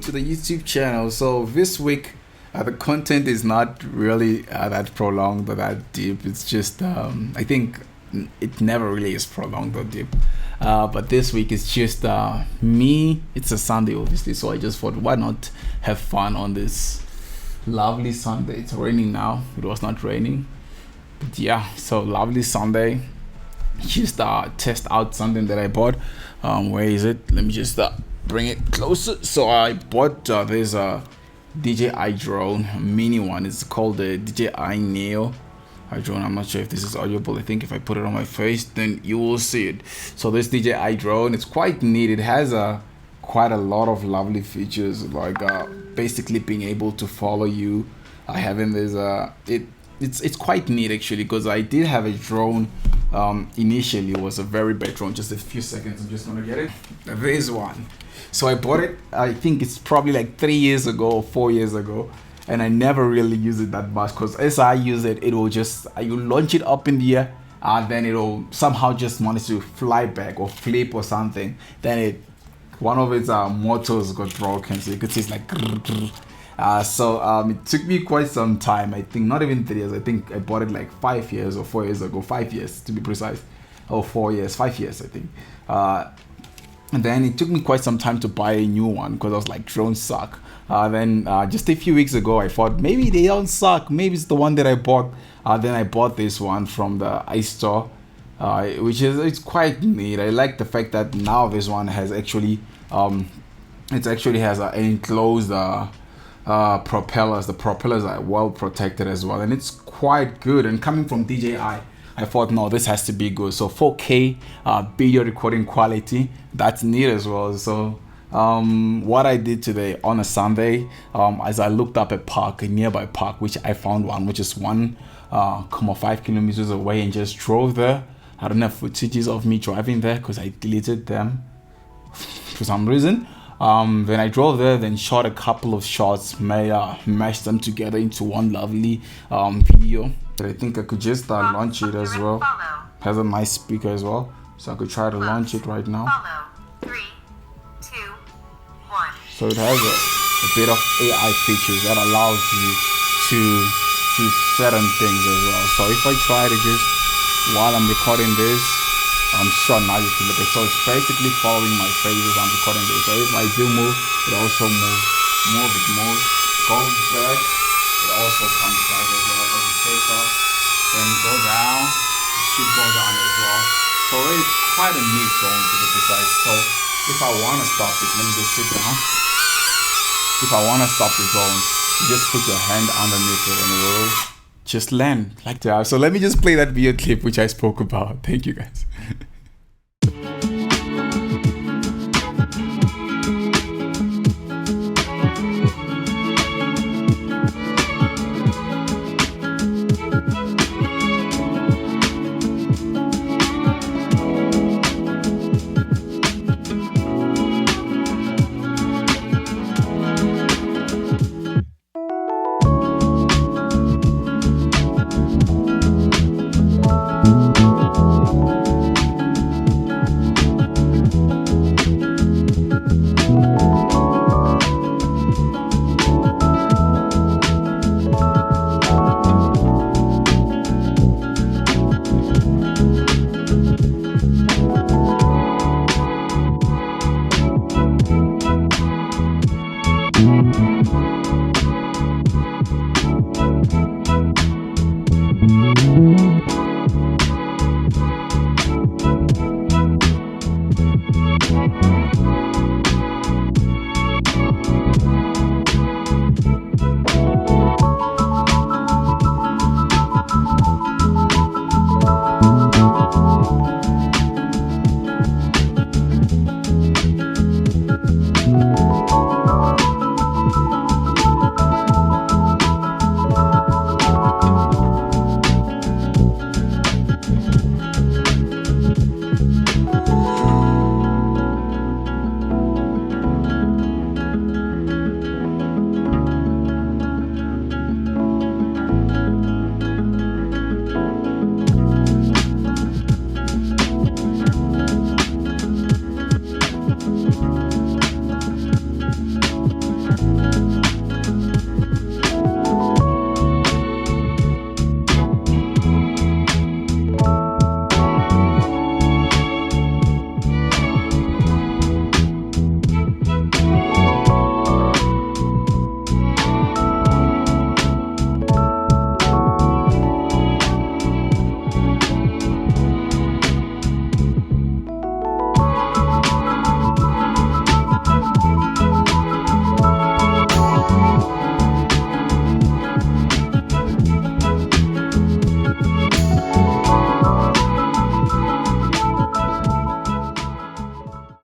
to the YouTube channel. So this week, the content is not really that prolonged or that deep. It's just, I think it never really is prolonged or deep. But this week it's just me. It's a Sunday, obviously, so I just thought, why not have fun on this lovely Sunday? It's raining now. It was not raining, but yeah, so lovely Sunday. Just test out something that I bought. Where is it? Let me just bring it closer. So I bought this DJI drone, a mini one. It's called the DJI Neo Drone. I'm not sure if this is audible. I think if I put it on my face, then you will see it. So this DJI drone, it's quite neat. It has quite a lot of lovely features, like basically being able to follow you. Having this it's quite neat actually, because I did have a drone initially. It was a very bad drone. Just a few seconds, I'm just gonna get it. This one. So I bought it, I think it's probably like 3 years ago or 4 years ago, and I never really use it that much, because as I use it, it will just, you launch it up in the air, and then it'll somehow just manage to fly back or flip or something. Then one of its motors got broken, so you could see it's like it took me quite some time. I think not even 3 years. I think I bought it like 5 years or 4 years ago. 5 years to be precise. Or 4 years, 5 years I think. And then it took me quite some time to buy a new one, because I was like, drones suck. Then just a few weeks ago, I thought maybe they don't suck. Maybe it's the one that I bought. Then I bought this one from the iStore, it's quite neat. I like the fact that now this one has actually it actually has an enclosed propellers. The propellers are well protected as well, and it's quite good. And coming from DJI, I thought, no, this has to be good. So 4K video recording quality, that's neat as well. So what I did today on a Sunday, as I looked up a nearby park, which I found one, which is 1.5 kilometers away, and just drove there. I don't have footages of me driving there because I deleted them for some reason. Then I drove there, then shot a couple of shots, mashed them together into one lovely video. But I think I could just launch it as well. Has a nice speaker as well, so I could try to launch it right now. 3, 2, 1. So it has a bit of AI features that allows you to do certain things as well. So if I try to just, while I'm recording this, I'm sure now you can look at it. So it's basically following my face as I'm recording this. So if I do move, it also moves. Move, it moves. Go back, it also comes back as well. As it takes off, then go down, it should go down as well. So it's quite a neat drone to be precise. So if I want to stop it, let me just sit down. If I want to stop the drone, you just put your hand underneath it and it will just land like that. So let me just play that video clip which I spoke about. Thank you guys.